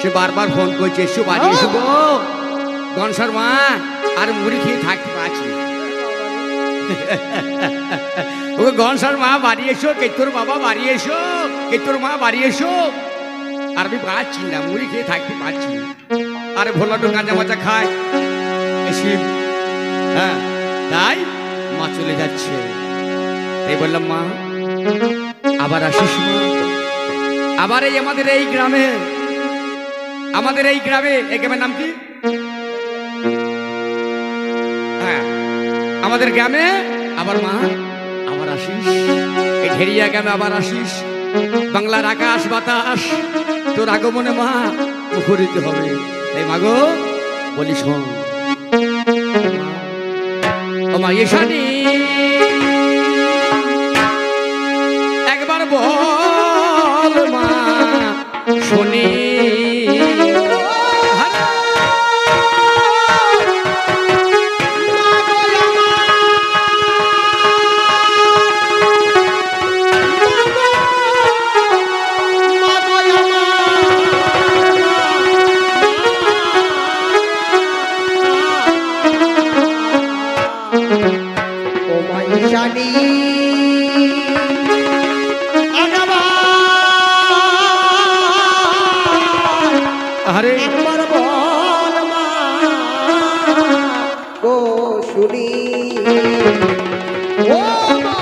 সে বারবার ফোন করছে, এসো বাড়ি এসো গো গনসার মা, আর মুড়ি খেয়ে থাকতে পারছি না। ও গনসার মা বাড়ি এসো, কে তোর বাবা বাড়ি এসো, কে তোর মা বাড়ি এসো, আর আমি পাচ্ছি না, মুড়ি খেয়ে থাকতে পারছি না। আরে ভোলাটো গাঁজা মাচা খায় এসে, হ্যাঁ তাই মা চলে যাচ্ছে। তাই বললাম মা আবার আসিস মা, আবার এই আমাদের এই গ্রামে, আমাদের এই গ্রামে, এই গ্রামের নাম কি? হ্যাঁ আমাদের গ্রামে আবার মা আবার আসিস, এই ঢেরিয়া গ্রামে আবার আসিস। বাংলার আকাশ বাতাস তোর আগমনে মা মুখরিত হবে। তাই মাগো বলি শোন, ও মা ঈশানী একবার বল মা শুনি, আরে একবার বল মা ও শুনি, ও মা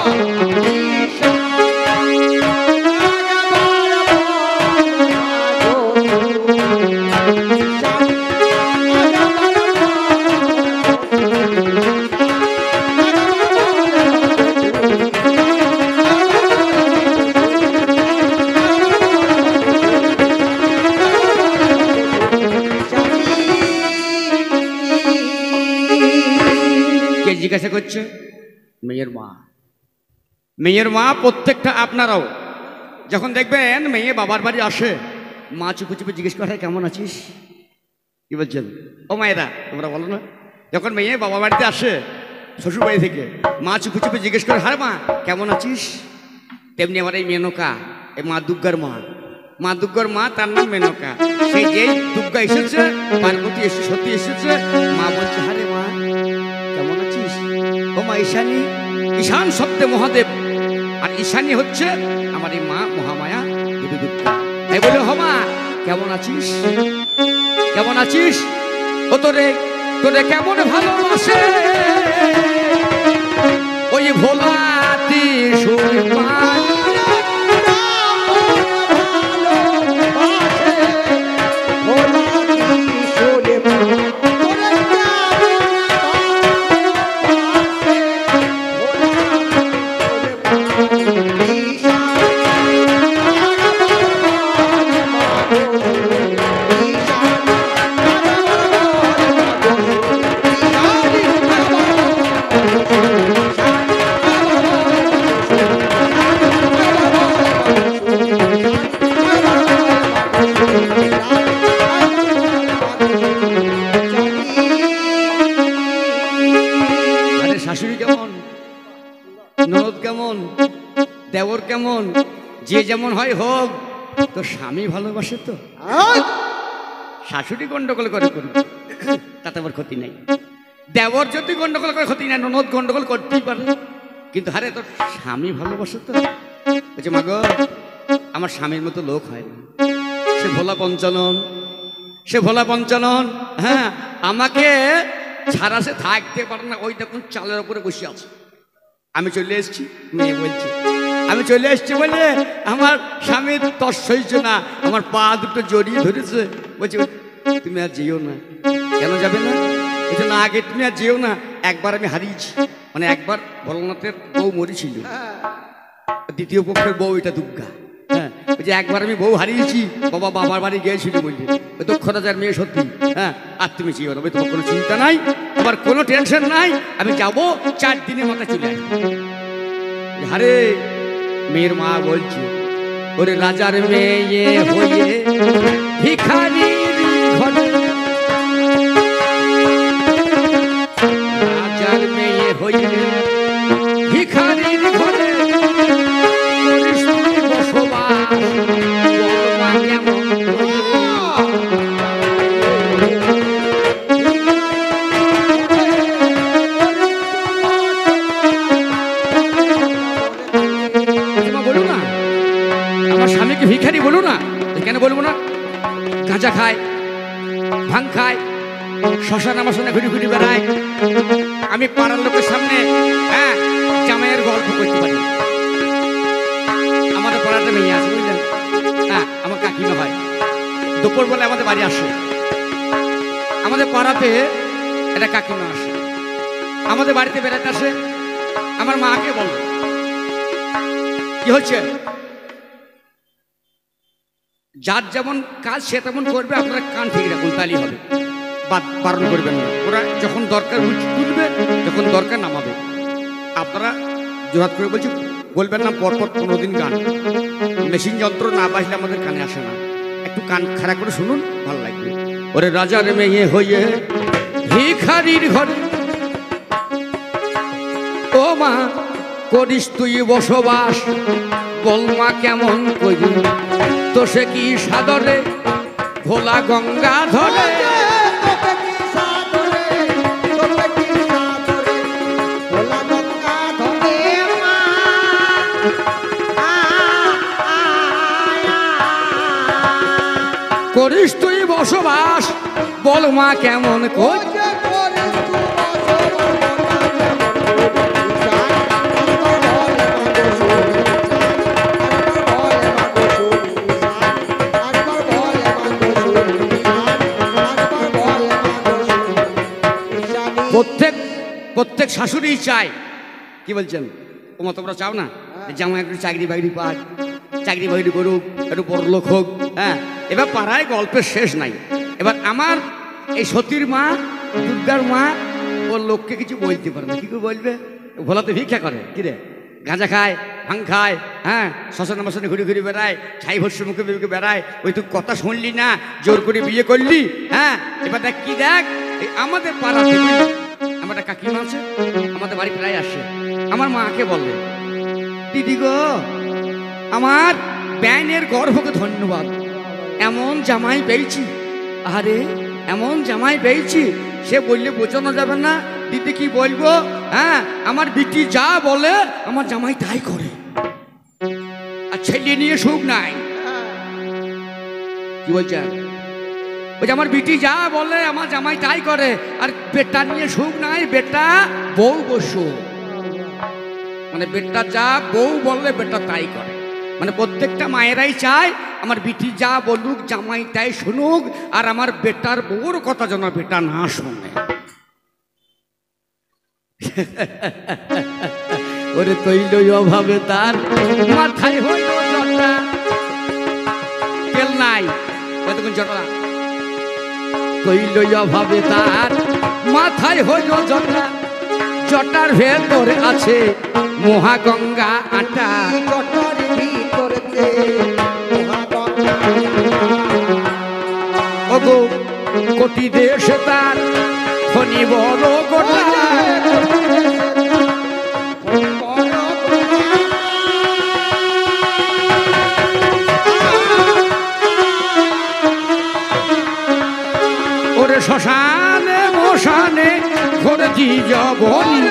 জিজ্ঞাসা করছে? মেয়ের মা, মেয়ের মা। প্রত্যেকটা আপনারাও যখন দেখবেন মেয়ে বাবার বাড়ি আসে, মা চুপে চুপে জিজ্ঞেস করে কেমন আছিস, কি বলছেন ও মায়েরা তোমরা বলো না? যখন মেয়ে বাবা বাড়িতে আসে শ্বশুর বাড়ি থেকে, মা চুপে চুপে জিজ্ঞেস করে হ্যাঁ মা কেমন আছিস। তেমনি আমার এই মেনকা, এই মা দুর্গার মা, মা দুর্গার মা তার নাম মেনকা। সেই যেই দুর্গা এসেছে, পার্বতী এসে সত্যি এসেছে, মা বলছে হ্যাঁ রে মা কেমন আছিস। ও মা ঈশানী, ঈশান শব্দে মহাদেব, আর ঈশানী হচ্ছে আমার এই মা মহামায়া দেবী দুর্গা। তাই বলে হ মা কেমন আছিস, কেমন আছিস, ও তোরে তোরে কেমন ভালোবাসে ওই ভোলাতি সুরমা। শাশুড়ি কেমন, ননদ কেমন, দেওর কেমন, যে যেমন হয় হোক, তো স্বামী ভালোবাসে তো। শাশুড়ি গন্ডগোল করে করবে তাতে আমার ক্ষতি নাই, দেওর যদি গন্ডগোল করে ক্ষতি নাই, ননদ গন্ডগোল করতেই পারে, কিন্তু হারে তোর স্বামী ভালোবাসে তো। বলছে মা গো আমার স্বামীর মতো লোক হয় না, সে ভোলা পঞ্চানন, সে ভোলা পঞ্চানন। হ্যাঁ আমাকে ছাড়া সে থাকতে পারে না, ওই দেখুন চালের উপরে বসে আছে। আমি চলে এসেছি, মেয়ে বলছে আমি চলে এসেছি বলে আমার স্বামী তস হয়েছে না, আমার পা দুটো জড়িয়ে ধরেছে। বলছে তুমি আর যেও না। কেন যাবে না? বলছে না আগে তুমি আর যেও না, একবার আমি হারিয়েছি, মানে একবার ভোলানাথের বউ মরেছিল, দ্বিতীয় পক্ষের বউ এটা দুর্গা। হ্যাঁ যে একবার আমি বউ হারিয়েছি, বাবা বাবার বাড়ি গিয়েছিল বলছে, ওই দক্ষ রাজার মেয়ে সত্যি। হ্যাঁ আর তুমি যেও না, তোমার কোনো চিন্তা নাই, তোমার কোনো টেনশন নাই, আমি যাবো 4 দিনের মাথায় চলে আসবো। আরে মেয়ের মা বলছে ওরে রাজার মেয়ে হয়ে ভিখারির ঘরে, রাজার মেয়ে হয়ে ভিখারির ঘরে করিস তুই বসবাস, বল মা কেমন গাঁজা খায়, ভাং খায়, শ্মশান আমাশনে ঘুরি ঘুরি বেড়ায়। আমি পাড়ার লোকের সামনে হ্যাঁ জামাইয়ের গল্প করতে পারি। আমাদের পাড়াটা মেয়ে আছে বুঝলেন, হ্যাঁ আমার কাকিমা হয়, দুপুর বেলা আমাদের বাড়ি আসে। আমাদের পাড়াতে একটা কাকিমা আসে, আমাদের বাড়িতে বেড়াতে আসে। আমার মাকে বল কি হচ্ছে, যার যেমন কাজ সে তেমন করবে, আপনারা কান ঠিক রাখুন, তাহলেই হবে, বারণ করবেন না। ওরা যখন দরকার তুলবে, যখন দরকার নামাবে। আপনারা জোরাত করে বলছি বলবেন না পরপর 15 দিন গান। মেশিন যন্ত্র না বাজলে আমাদের কানে আসে না, একটু কান খাড়া করে শুনুন, ভালো লাগবে। ওরে রাজার মেয়ে হয়ে ভিখারির ঘরে ও মা করিস তুই বসবাস, বল মা কেমন করি তো সে কি সাদরে ভোলা গঙ্গা ধরে। করিস তুই বসবাস, বল মা কেমন করি। প্রত্যেক শাশুড়ি চায়, কি বলছেন ওমা তোমরা চাও না জামাই একটু চাকরি বাকরি পাক, চাকরি বাকরি করুক, একটু বড় লোক হোক। হ্যাঁ এবার পাড়ায় গল্পের শেষ নাই। এবার আমার এই সতীর মা, দুর্গার মা, ওর লোককে কিছু বলতে পারে না। কি করে বলবে, ভোলাতে ভিক্ষা করে, কিরে গাঁজা খায়, ভাং খায়, হ্যাঁ শ্মশান মাসনে ঘুরে ঘুরে বেড়ায়, ছাই ভস্য মুখে মুখে বেড়ায়। ওই তুই কথা শুনলি না, জোর করে বিয়ে করলি। হ্যাঁ এবার দেখ কি দেখ, আমাদের পাড়াতে আমার একটা কাকিমা আছে, আমাদের বাড়ি প্রায় আসে। আমার মাকে বলবে দিদি গো আমার ব্যানের গর্ভকে ধন্যবাদ, এমন জামাই পেয়েছি। আরে এমন জামাই পেয়েছি, সে বললে বোঝানো যাবে না। দিদি কি বলবো, হ্যাঁ আমার বিটি যা বলে আমার জামাই তাই করে, আর ছেলে নিয়ে সুখ নাই। কি বলছেন, ওই যে আমার বিটি যা বলে আমার জামাই তাই করে, আর বেটা নিয়ে সুখ নাই। বেটা বউ বসু, মানে বেটা যা বউ বললে বেটা তাই করে। মানে প্রত্যেকটা মায়েরাই চায় আমার বিটি যা বলুক জামাই তাই শুনুক, আর আমার বেটার বউর কথা যেন বেটা না শোনে। ওরে তৈল অভাবে তার মাথায় হইল জটা, তেল নাই কতক্ষণ জটা, তৈল অভাবে তার মাথায় হইল জটা, জটার ভেতরে আছে মহাগঙ্গা আটা। ওগো কোটি দেশে তার খনি বড় গোটা, ওরে শ্মশানে মশানে ঘরেছি জবনী,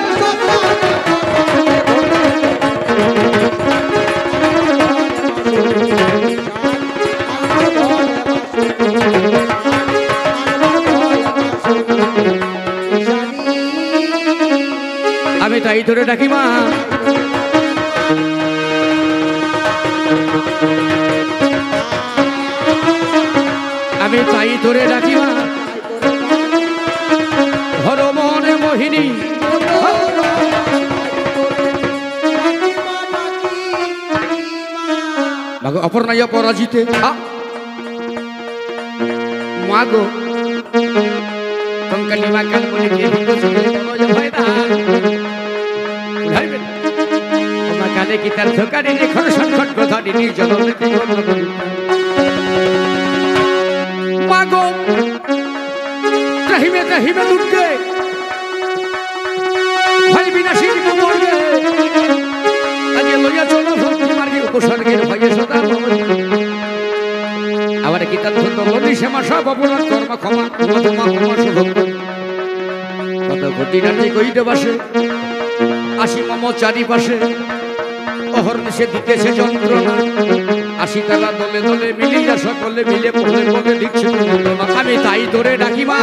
আমি তাই ধরে ডাকি মা। আমি তাই ধরে ডাকি মা, হর মনে মোহিনী অপর্ণাইয়া পরাজিতে। মাগো কঙ্কালি মা কাল বলে তোমার কালে কি তার ধোকারি রেখর সংকট প্রধানী নির্জন মাগো ত্রাহিমে ত্রাহিমে দুর্গে ভয় বিনাশী মরবে, আগে লইয়া চলো ভক্তি মার্গে উপসর্গের ভয়ে সদা আবার কি তার ধন্যবাদী শ্যামা সব অপরাধ কর্ম ক্ষমা ক্ষমা ক্ষমা শুভক্ত কত কোটি রাত্রি কইতে বাসে আসি মম চারিপাশে অহর্নিশে দিতেছে যন্ত্রণা আশি তালা দলে দলে মিলিয়া সকলে মিলে পড়ে পড়ে লিখছে মা আমি তাই ধরে ডাকি মা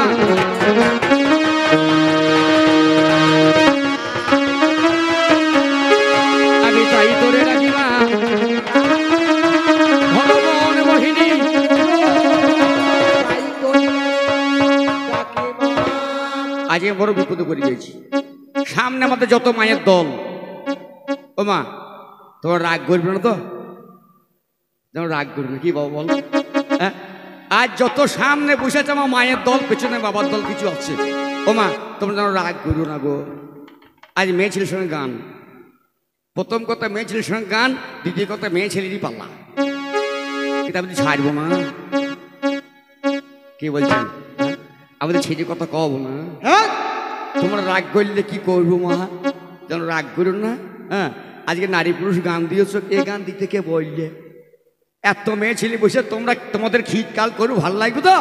আমি তাই ধরে ডাকি মা ভগবান মোহিনী আজকে বড় বিপদে পড়ে গেছি সামনে আমাদের যত মায়ের দল ও মা তোমার রাগ করবে না তো তোমার রাগ করবে না কি বাবা বল হ্যাঁ আজ যত সামনে বসেছে আমার মায়ের দল পেছনে বাবার দল কিছু আছে ও মা তোমরা যেন রাগ করো না গো আজ মেয়ে ছেলের সঙ্গে গান প্রথম কথা মেয়ে ছেলের সঙ্গে গান দ্বিতীয় কথা মেয়ে ছেলেরই পাল্লা এটা আমি ছাড়বো না কে বলছেন আমাদের ছেলে কথা কব না হ্যাঁ তোমরা রাগ করলে কি করবো মা যেন রাগ করো না হ্যাঁ আজকে নারী পুরুষ গান দিয়েছো এ গান দিতে কে বললে এত মেয়ে ছেলে বসে তোমরা তোমাদের শীতকাল করবো ভালো লাগবে তো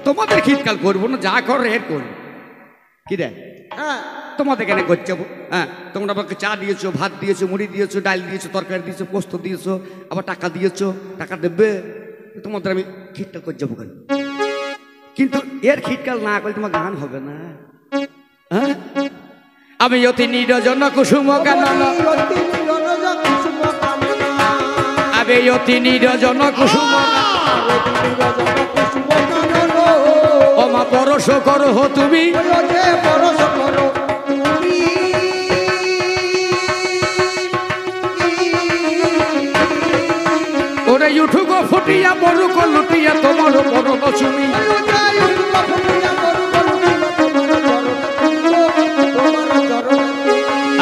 তোমাদের শীতকাল করবো না যা করো এর করবো কি রে হ্যাঁ তোমাদের কেন করছে হ্যাঁ তোমরা আমাকে চা দিয়েছো ভাত দিয়েছো মুড়ি দিয়েছো ডাল দিয়েছো তরকারি দিয়েছো পোস্ত দিয়েছো আবার টাকা দিয়েছো টাকা দেবে তোমাদের আমি শীতকাল করে যাবো কেন কিন্তু এর শীতকাল না করলে তোমার গান হবে না হ্যাঁ আমি অতি নিরজন কুসুম কানন আমি অতি নিরজন কুসুম ও মা পরশ করো হো তুমি ওরে উঠুক ফুটিয়া বড়ুক লুটিয়া তোমার পরব চুমি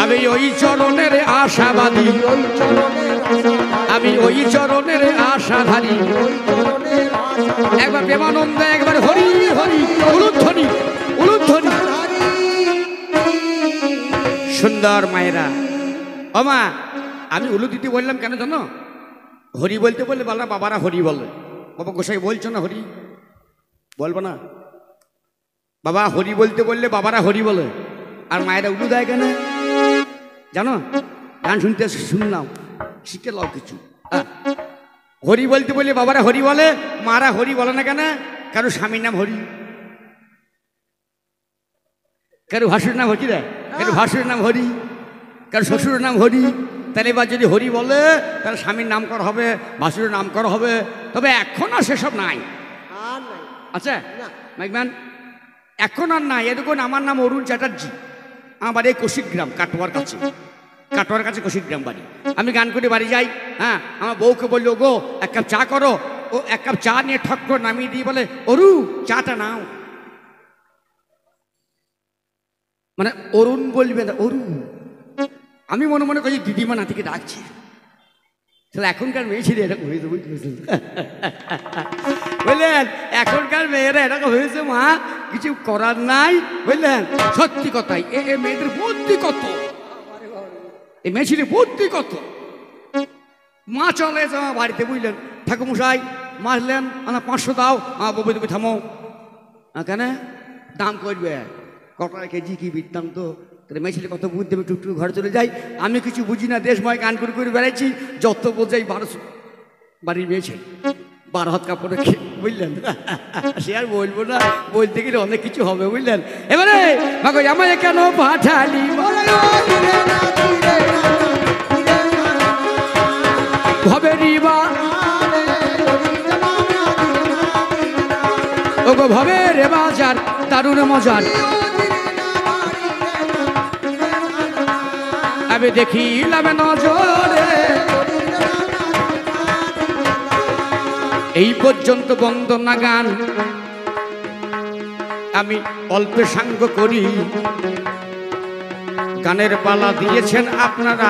আমি ওই চরণের আশাবাদী আমি ওই চরণের আশাধারী একবার প্রেমানন্দে একবার হরি হরি উলুধ্বনি উলুধ্বনি সুন্দর মায়েরা ও মা আমি উলু দিতে বললাম কেন জানো হরি বলতে বললে বল না বাবারা হরি বলে বাবা গোসাই বলছো না হরি বলবো না বাবা হরি বলতে বললে বাবারা হরি বলে আর মায়েরা উলু দেয় কেন জানো গান শুনতে শুনলাম শিখে লাও কিছু হরি বলতে বললে বাবারা হরি বলে মারা হরি বলে না কেন কারো স্বামীর নাম হরি কারো ভাসুরের নাম হরি রে কারো ভাসুরের নাম হরি কারো শ্বশুরের নাম হরি তাহলে এবার যদি হরি বলে তাহলে স্বামীর নাম করা হবে ভাসুরের নাম করা হবে তবে এখন আর সেসব নাই আচ্ছা মাইকম্যান এখন আর নাই এরকম আমার নাম অরুণ চ্যাটার্জি আমার বাড়ি কৌশিক গ্রাম কাটোয়ার কাছে কৌশিক গ্রাম বাড়ি আমি গান করে বাড়ি যাই হ্যাঁ আমার বউকে বললো গো এক কাপ চা করো ও এক কাপ চা নিয়ে ঠক করে নামিয়ে দিয়ে বলে অরু চাটা নাও মানে অরুণ বলবে না অরু আমি মনে মনে করি দিদিমা নাতিকে ডাকছি তাহলে এখনকার মেয়ে ছিল এরকম হয়েছে বুঝলেন এখনকার মেয়েরা এরকম হয়েছে মা কিছু করার নাই বুঝলেন সত্যি কথাই এ মেয়েদের বুদ্ধি কত এই মেয়ে ছিল বুদ্ধি কত মা চলে আমার বাড়িতে বুঝলেন ঠাকুমশাই মাসলেন আমার 500 দাও ববি তুমি থামো কেন দাম করবে কটা কেজি কি বৃত্তান্ত তাহলে মেয়ে ছেলে কত বুদ্ধি আমি টুকটুক ঘরে চলে যাই আমি কিছু বুঝি না দেশময় গান করে করে বেড়াইছি যত বোঝাই 1200 বাড়ির মেয়ে ছেলে 12 হাত কাপড়ে বুঝলেন সে আর বলবো না বলতে গেলে অনেক কিছু হবে বুঝলেন এবারে মাগো আমায় কেন পাঠালি ভবেরি বা ও গো ভবের বাজার দারুণ মজার আমি দেখিলাম নজরে এই পর্যন্ত বন্দনা গান আমি অল্পে সাঙ্গ করি গানের পালা দিয়েছেন আপনারা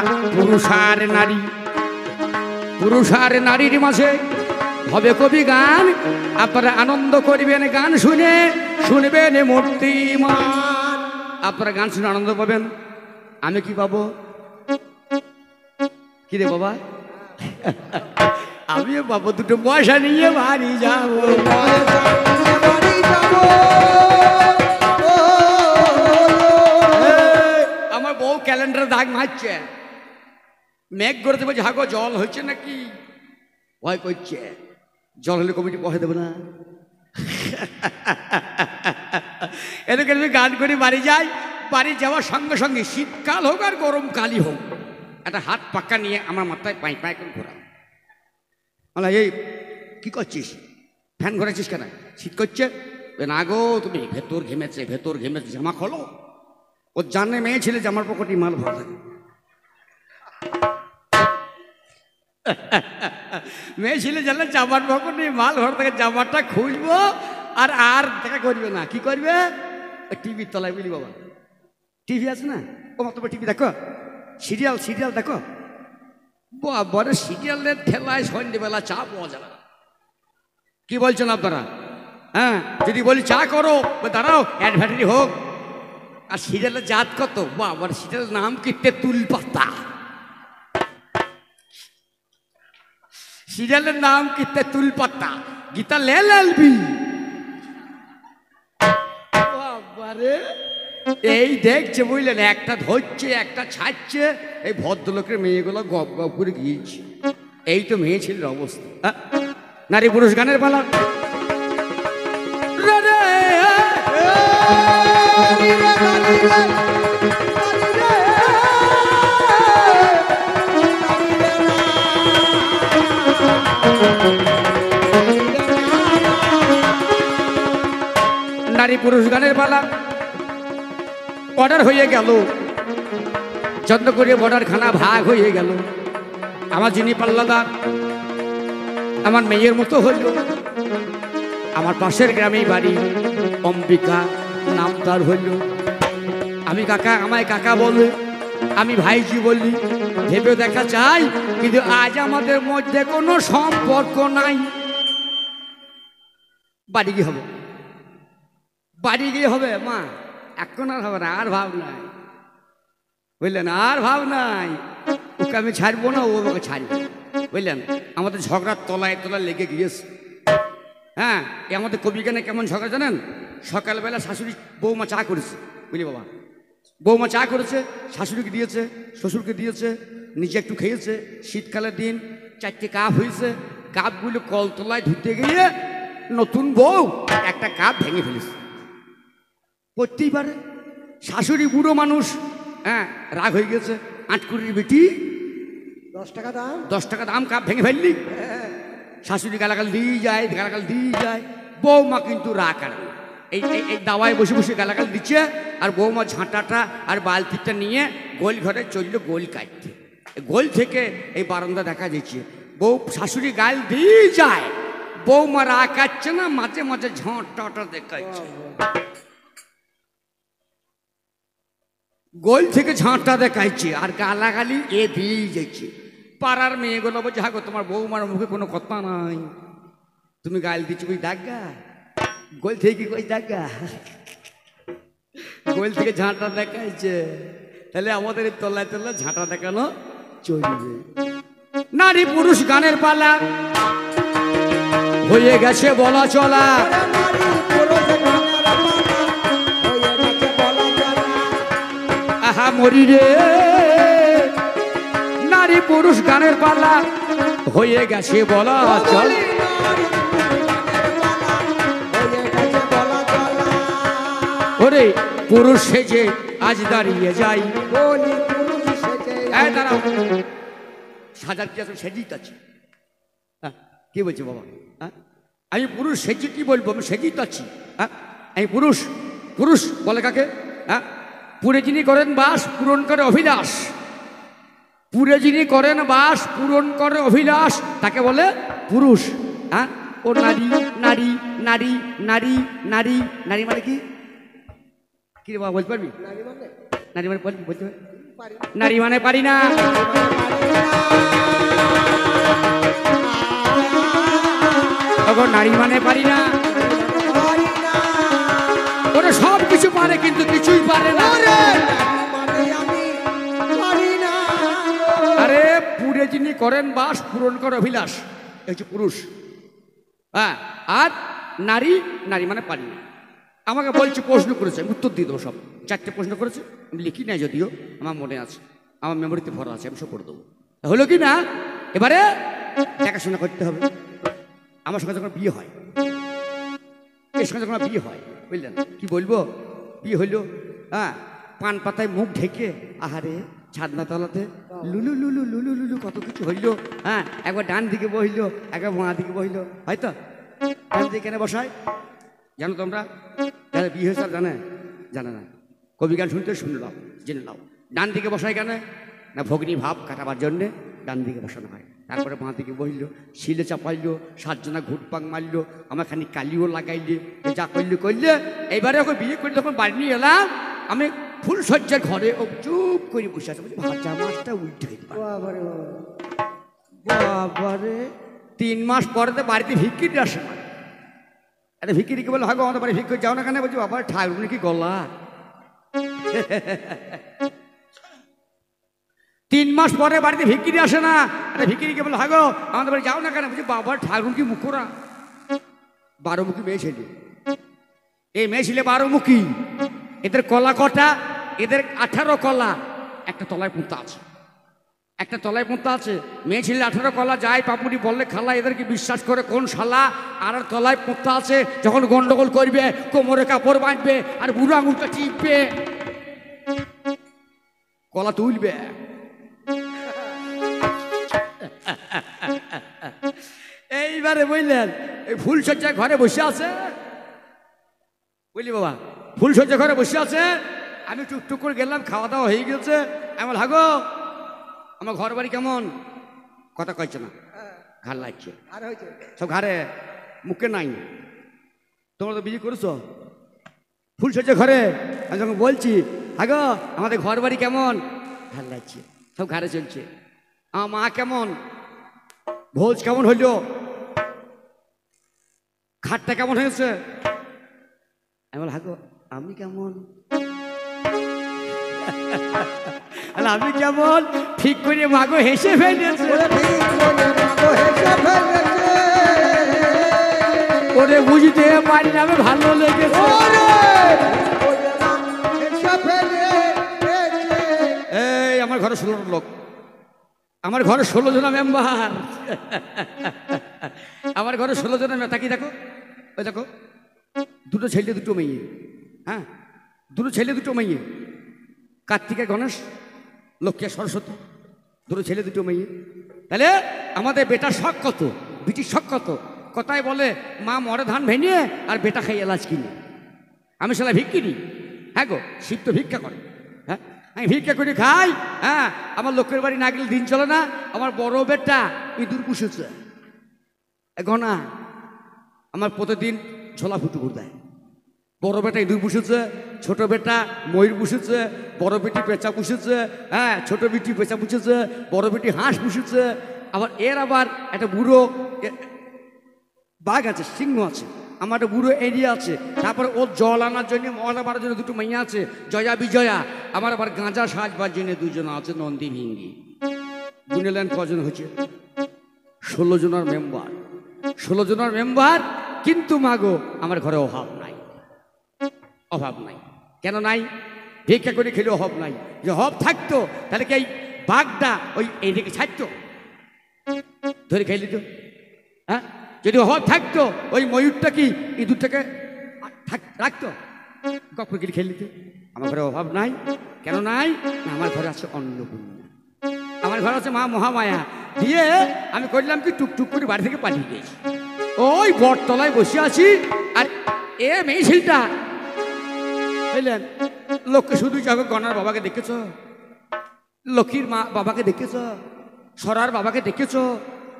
পুরুষ আর নারীর মাঝে হবে কবি গান আপনারা আনন্দ করবেন গান শুনে শুনবেন মূর্তিমান আপনারা গান শুনে আনন্দ পাবেন আমি কি পাবো কি রে বাবা আমিও পাবো দুটো পয়সা নিয়ে বাড়ি যাবো আমার বউ ক্যালেন্ডারে দাগ মারছে মেঘ করে দেবো ঝাগো জল হয়েছে নাকি ভয় করছে, জল হলে কমিটি পয়সা দেবো না। এদিকে আমি গান করে বাড়ি যাই, বাড়ি যাওয়ার সঙ্গে সঙ্গে শীতকাল হোক আর গরমকালই হোক, একটা হাত পাক্কা নিয়ে আমার মাথায় পাই পাই করে ঘোরা। বলা, এই কি করছিস, ফ্যান ঘোরাচ্ছিস কেন, শীত করছে? না গো, তুমি ভেতর ঘেমেছে, ভেতর ঘেমেছে, জামা খোলো। ও জানে মেয়ে ছেলে জামার পকেটে মাল ভরা থাকে। মেয়ে ছেলে জানলে জামার পকেটে মাল ভরা থাকে, জামাটা খুলবো আর আর দেখা করবে না। কি করবে? টিভির তলায় বলি, বাবা টিভি আছে না, ও মা তোমার টিভি দেখো, সিরিয়াল সিরিয়াল দেখো। বড় সিরিয়ালের ঠেলায় সন্ধ্যেবেলা চা পাওয়া যাবে না। কি বলছেন আপনারা? হ্যাঁ, যদি বলি চা করো, দাঁড়াও অ্যাডভার্টাইজ হোক। আর সিরিয়ালের জাত কত, বাবার সিরিয়ালের নাম কি তেঁতুল পাতা। সিরিয়ালের নাম কি তেঁতুল পাতা, গীতা লেলবি। বাবারে, এই দেখছে বুঝলেন, একটা ধরছে একটা ছাড়ছে। এই ভদ্রলোকের মেয়েগুলো গপ গপ করে গিয়েছে। এই তো মেয়ে ছেলের অবস্থা। নারী পুরুষ গানের পালা। নারী পুরুষ গানের পালা। অর্ডার হয়ে গেল, চন্দ্রপুরে বর্ডার খানা ভাগ হয়ে গেল। আমার যিনি পাল্লাদার আমার মেয়ের মতো হইল। আমার পাশের গ্রামেই বাড়ি, অম্বিকা নাম তার হইল। আমি কাকা, আমায় কাকা বলে, আমি ভাইজি বললি। ভেবে দেখা চাই, কিন্তু আজ আমাদের মধ্যে কোনো সম্পর্ক নাই। বাড়ি গিয়ে হবে, বাড়ি গিয়ে হবে। মা এখন আর হবে না, আর ভাব নাই, বুঝলেন, আর ভাব নাই। ওকে আমি ছাড়বো না, ও আমাকে ছাড়বে, বুঝলেন। আমাদের ঝগড়ার তলায় তলায় লেগে গিয়েছে। হ্যাঁ, এ আমাদের কবিগানে কেমন ঝগড়া জানেন? সকালবেলা শাশুড়ি বৌমা চা করেছে, বুঝলি বাবা, বৌমা চা করেছে, শাশুড়িকে দিয়েছে, শ্বশুরকে দিয়েছে, নিজে একটু খেয়েছে। শীতকালের দিন 4টে কাপ হয়েছে। কাপগুলো কলতলায় ধুতে গিয়ে নতুন বউ একটা কাপ ভেঙে ফেলেছে। করতেই পারে, শাশুড়ি বুড়ো মানুষ, হ্যাঁ, রাগ হয়ে গেছে। আটকুড়ির বেটি, 10 টাকা দাম, 10 টাকা দাম, কাপ ভেঙে ফেললি। শাশুড়ি গালাগাল দিয়ে যায়, গালাগাল দিয়ে যায়। বৌমা কিন্তু রাগ আর এই এই দাওয়ায় বসে বসে গালাগাল দিচ্ছে। আর বৌমা ঝাঁটাটা আর বালতিটা নিয়ে গোল ঘরে চলল গোল কাটতে। গোল থেকে এই বারান্দা দেখা যাচ্ছে। বউ শাশুড়ি গাল দিয়ে যায়, বৌমা রাগ কাটছে না, মাঝে মাঝে ঝাঁটাটা দেখাচ্ছে। গোল থেকে ঝাঁটা দেখাইছে আর গালাগালি এ দিয়েই যাচ্ছে। পাড়ার মেয়েগুলো বলছে, হ্যাঁ গো, তোমার বৌমার মুখে কোনো কথা নাই, তুমি গাল দিচ্ছ কই দাগা, গোল থেকে কি কই দাগা, গোল থেকে ঝাঁটা দেখাইছে। তাহলে আমাদের এই তলায় তলায় ঝাঁটা দেখানো চলবে। নারী পুরুষ গানের পালা হয়ে গেছে বলা চলা। আহা মরি রে, নারী পুরুষ গানের পালা হয়ে গেছে বলা চল। ওরে পুরুষ সেজে আজ দাঁড়িয়ে যাই, দাঁড়াও, সাজার কি আছে, সেজেই তো আছি। কি বলছি বাবা? হ্যাঁ, আমি পুরুষ সেজে কি বলবো, আমি সেজেই তো আছি। হ্যাঁ, আমি পুরুষ, পুরুষ বলে কাকে? হ্যাঁ, পুরে যিনি করেন বাস, পূরণ করে অভিলাষ। পুরে যিনি করেন বাস, পূরণ করে অভিলাষ, তাকে বলে পুরুষ। হ্যাঁ, ও নারী নারী নারী নারী নারী নারী মানে কি? কি রে বাবা, বলতে পারবি? নারী মানে বলতে পারবি? নারী মানে পারি না। নারী মানে পারি না। ওরা সব কিছু পারে কিন্তু কিছুই পারে না। আরে পুরে যিনি করেন বাস, পূরণ করে অভিলাষ, এই হচ্ছে পুরুষ। হ্যাঁ, আর নারী, নারী মানে পারি না। আমাকে বলছে, প্রশ্ন করেছে, আমি উত্তর দিয়ে দেবো। সব 4টে প্রশ্ন করেছে, আমি লিখি নাই যদিও, আমার মনে আছে, আমার মেমোরিতে ভরা আছে, আমি সব করে দেবো। হলো কি না? এবারে দেখাশোনা করতে হবে। আমার সঙ্গে যখন বিয়ে হয়, এর সঙ্গে যখন বিয়ে হয়, বুঝলেন কি বলবো, বিয়ে হইলো, হ্যাঁ, পান পাতায় মুখ ঢেকে, আহারে ছাদনা তলাতে লুলু লুলু লুলু লুলু কত কিছু হইলো। হ্যাঁ, একবার ডান দিকে বহিল, একবার বাঁ দিকে বহিল, হয়তো ডান দিকে কেন বসায় জানো তোমরা? যারা বিয়ে হয়েছে আর জানে না, কবি গান শুনতে শুনলাম, জেনে নাও। ডান দিকে বসায় কেন না, ভগ্নী ভাব কাটাবার জন্যে ডান দিকে বসানো হয়। তারপরে বাঁ দিকে বহিল, শিলে চাপাইলো, সাতজনা ঘুটপাং মারলো, আমার খানি কালিও লাগাইলে, যা করলে। এইবারে ওকে বিয়ে করে যখন বাড়ি নিয়ে এলাম, আমি ফুল সজ্জার ঘরে ও চুপ করে বসে আছে, ভাজা মাছটা উল্টে বাবারে বাবারে 3 মাস পরে তো বাড়িতে ভিক্ষিরি আসে না। আরে ভিক্ষিরিকে বলে হাগো আমাদের বাড়ি ভিক্ষি যাও না কেন? বলছি বাবা ঠাকুর কি গলা। 3 মাস পরে বাড়িতে ভিক্ষিরি আসে না। আরে ভিক্ষিরিকে বলে হাগো আমাদের বাড়ি যাও না কেন? বলছি বাবা ঠাকুর কি মুখরা। 12 মুখী মেয়ে ছেলে, এই মেয়ে ছেলে 12 মুখী। এদের কলা কটা? এদের 18 কলা, একটা তলায় পুঁতা আছে, একটা তলায় পুঁতা আছে। মেয়ে ছেলে 18 কলা, যায় পাপুরি বললে খালা, এদেরকে বিশ্বাস করে কোন শালা? আর তলায় পুঁতা আছে, যখন গন্ডগোল করবে কোমরে কাপড় বাঁধবে আর বুড়ো আঙুলটা টিপবে, কলা তুলবে। এইবারে বুঝলেন, এই ফুলসজ্জায় ঘরে বসে আছে, বুঝলি বাবা, ফুলসজ্জা ঘরে বসে আছে। আমি টুকটুক করে গেলাম, খাওয়া দাওয়া হয়ে গেছে। এমন হাগো আমার ঘর বাড়ি কেমন? কথা কইছে না, ঘাড় লাগছে, আর হয়েছে সব ঘাড়ে, মুখে নাই। তোমরা তো বিয়ে করেছো ফুলসজ্জা ঘরে। আমি যখন বলছি হাগো আমাদের ঘর বাড়ি কেমন, ঘাড় লাগছে, সব ঘাড়ে চলছে। আমার মা কেমন, ভোজ কেমন হইল, খাটটা কেমন হয়েছে? আমি বল হাগো আমি কেমন, আমি কেমন? ঠিক করে মাগো হেসে ফেলেছে। ওরে বুঝতে পারি না, আমি ভালো লেগেছে। এই আমার ঘরে 16 লোক, আমার ঘরে 16 জনা মেম্বার, আমার ঘরে 16 জনা মেয়ে। তাকি দেখো, ওই দেখো, 2 ছেলে 2 মেয়ে। হ্যাঁ, 2 ছেলে 2 মেয়ে, কার্তিকা গণেশ লক্ষ্মী সরস্বতী, 2 ছেলে 2 মেয়ে। তাহলে আমাদের বেটার শখ কত, বিটির শখ কত? কথায় বলে মা মরে ধান ভেঙে আর বেটা খাই এলাচ কিনে। আমি সেটা ভিক্ষিরি। হ্যাঁ গো, শিব তো ভিক্ষা করে। হ্যাঁ, আমি ভিক্ষা করে খাই। হ্যাঁ, আমার লোকের বাড়ি না গেলে দিন চলে না। আমার বড় বেটা ইঁদুর পুষেছে গনা, আমার প্রতিদিন ছোলা ফুটু দেয়। বড় বেটা ইঁদুর পুষেছে, ছোট বেটা ময়ূর পুষেছে, বড় বেটি পেঁচা পুষেছে। হ্যাঁ, ছোট বেটি পেঁচা পুষেছে, বড় বেটি হাঁস পুষেছে। আবার এর আবার একটা বুড়ো বাঘ আছে, সিংহ আছে। আমার একটা বুড়ো এরিয়া আছে। তারপরে ওর জল আনার জন্য, মল আনার জন্য 2 মেয়ে আছে, জয়া বিজয়া। আমার আবার গাঁজা সাজবার জন্য 2 জন আছে, নন্দী ভিঙ্গি। গুনেলেন কজন হয়েছে? 16 জনের মেম্বার, 16 জনের মেম্বার। কিন্তু মাগো আমার ঘরে অভাব নাই, অভাব নাই। কেন নাই? ভিক্ষা করে খেলে অভাব নাই। যে অভাব থাকতো তাহলে কি এই বাঘটা ওই এইদিকে ছাড়তো, ধরে খাইলি তো? হ্যাঁ, যদি অভাব থাকতো ওই ময়ূরটা কি ইঁদুরটাকে রাখতো, গপ করে খেয়ে নিত। আমার ঘরে অভাব নাই। কেন নাই? না, আমার ঘরে আছে অন্নপূর্ণা, আমার ঘরে আছে মা মহামায়া। দিয়ে আমি করলাম কি, টুকটুক করে বাড়ি থেকে পাঠিয়ে দিয়েছি। ওই বটতলায় বসে আছি, আর এ মেয়ে ছেলেটা বুঝলেন, লোককে শুধু যাবে গনার বাবাকে দেখেছ, লক্ষ্মীর মা বাবাকে দেখেছ, সরার বাবাকে দেখেছ?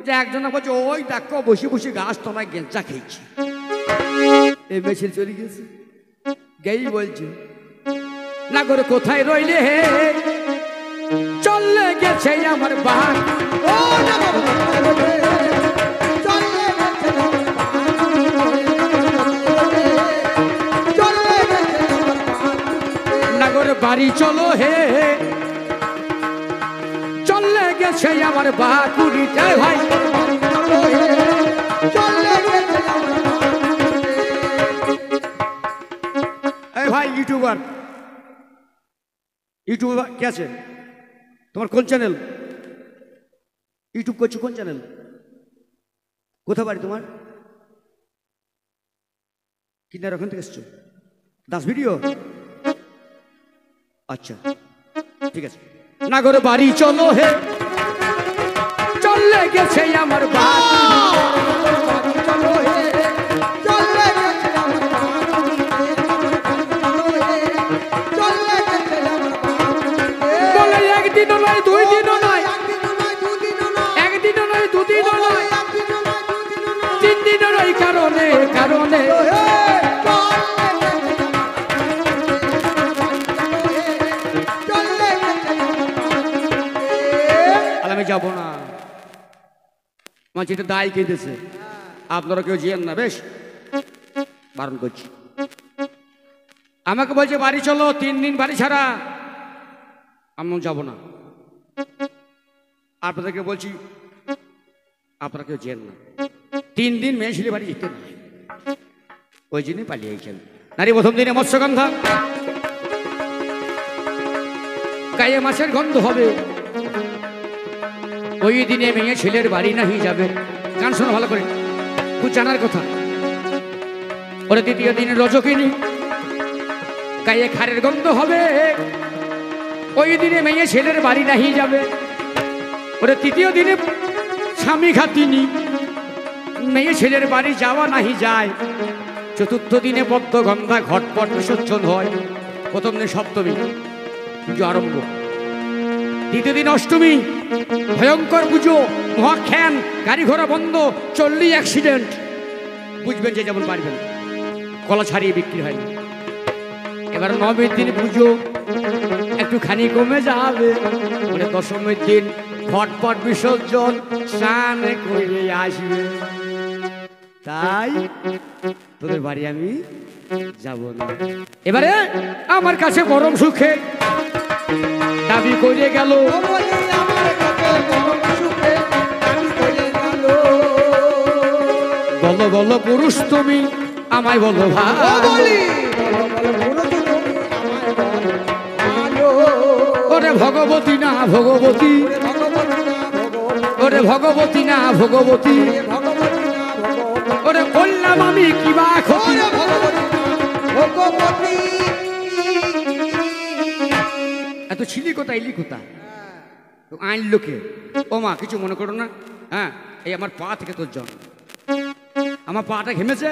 যে একজনা বলছে ওই দেখো বসে বসে গাছ তলায় গেঞ্চা খেয়েছি। এই মেয়ে ছেলে চলে গেছে, গেই বলছে না করে কোথায় রইলে হে, চলে গেছে আমার বাঘ। নাগর বাড়ি চলো হে, চলে গেছে আমার বাকুড়িটা ভাই। এই ভাই ইউটিউবার, ইউটিউবার কে আছে তোমার? কোন চ্যানেল ইউটিউব করছো? কোন চ্যানেল? কোথা বাড়ি তোমার? কিনার ওখান থেকে এসছো? দাস ভিডিও? আচ্ছা ঠিক আছে। নাগর বাড়ি চলো হে, চলে গেছে আমার বলে একদিনও নয়, দুই দিনও নয়, একদিনও নয়, দুদিনও নয়, তিন দিনও নয়, কারণে কারণে আমি যাব না। আমার যেটা দায় কেঁদেছে, আপনারা কেউ যেন না, বেশ বারণ করছি। আমাকে বলছে বাড়ি চলো, 3 দিন বাড়ি ছাড়া। আমি যাব না। আপনাদেরকে বলছি আপনারা কেউ যেন না, 3 দিন মেয়ে ছেলে বাড়ি যেতে নাই, ওই জন্যই পালিয়েছেন। নারী প্রথম দিনে মৎস্যগন্ধা, গায়ে মাছের গন্ধ হবে, ওই দিনে মেয়ে ছেলের বাড়ি নাহি যাবে। গান শোনো ভালো করে, খুব জানার কথা। ওরা দ্বিতীয় দিনে রজকিনী, গায়ে খারের গন্ধ হবে, ওই দিনে মেয়ে ছেলের বাড়ি নাহি যাবে। ওরা তৃতীয় দিনে স্বামী খাতিনি, মেয়ে ছেলের বাড়ি যাওয়া নাহি যায়। চতুর্থ দিনে পদ্ম গন্ধা ঘটপট বিসর্জন হয়। প্রথম দিন সপ্তমী পুজো আরম্ভ, দ্বিতীয় দিন অষ্টমী ভয়ঙ্কর পুজো, মহাখ্যান, গাড়ি ঘোড়া বন্ধ, চললি অ্যাক্সিডেন্ট। বুঝবেন যে যেমন পারবেন, কলা ছাড়িয়ে বিক্রি হয়। এবার নবমীর দিন পুজো একটুখানি কমে যাবে, মানে দশমীর দিন ঘটপট বিসর্জন, স্নান করে আসবে। তাই তোদের বাড়ি আমি যাব না। এবারে আমার কাছে পরম সুখে দাবি করে গেল, বলো বলো পুরুষ তুমি আমায় বলো ভাই, ওরে ভগবতী না ভগবতী, ওরে ভগবতী না ভগবতী, ওরে বললাম আমি কি বা ক্ষতি। এত ছিলি কোথা এলি কোথা আইন লোকে? ও মা কিছু মনে করো না। হ্যাঁ, এই আমার পা থেকে তোর জল, আমার পাটা ঘেমেছে,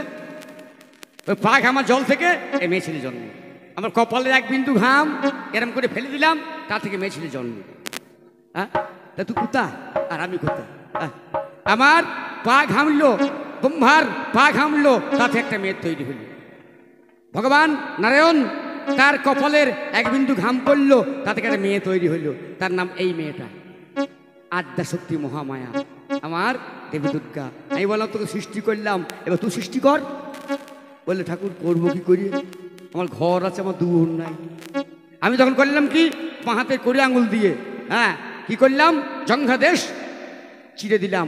ওই পা ঘামার জল থেকে এই মেয়ে ছেলে জন্ম। আমার কপালে এক বিন্দু ঘাম এরম করে ফেলে দিলাম, তা থেকে মেয়ে ছেলে জন্ম। হ্যাঁ, তা তুই কোথা আর আমি কোথা? আমার পা ঘামলো, ব্রহ্মার পা ঘামলো, তাতে একটা মেয়ের তৈরি হলো। ভগবান নারায়ণ তার কপালের এক বিন্দু ঘাম পড়লো, তা থেকে একটা মেয়ে তৈরি হইল। তার নাম এই মেয়েটা আদ্যা শক্তি মহামায়া, আমার দেবী দুর্গা। আমি বললাম তোকে সৃষ্টি করলাম, এবার তুই সৃষ্টি কর। বললে ঠাকুর করবো কি করি, আমার ঘর আছে, আমার দুয়ার নাই। আমি তখন করলাম কি, বাঁ হাতে কড়ি আঙুল দিয়ে হ্যাঁ কি করলাম, জঙ্ঘাদেশ চিরে দিলাম,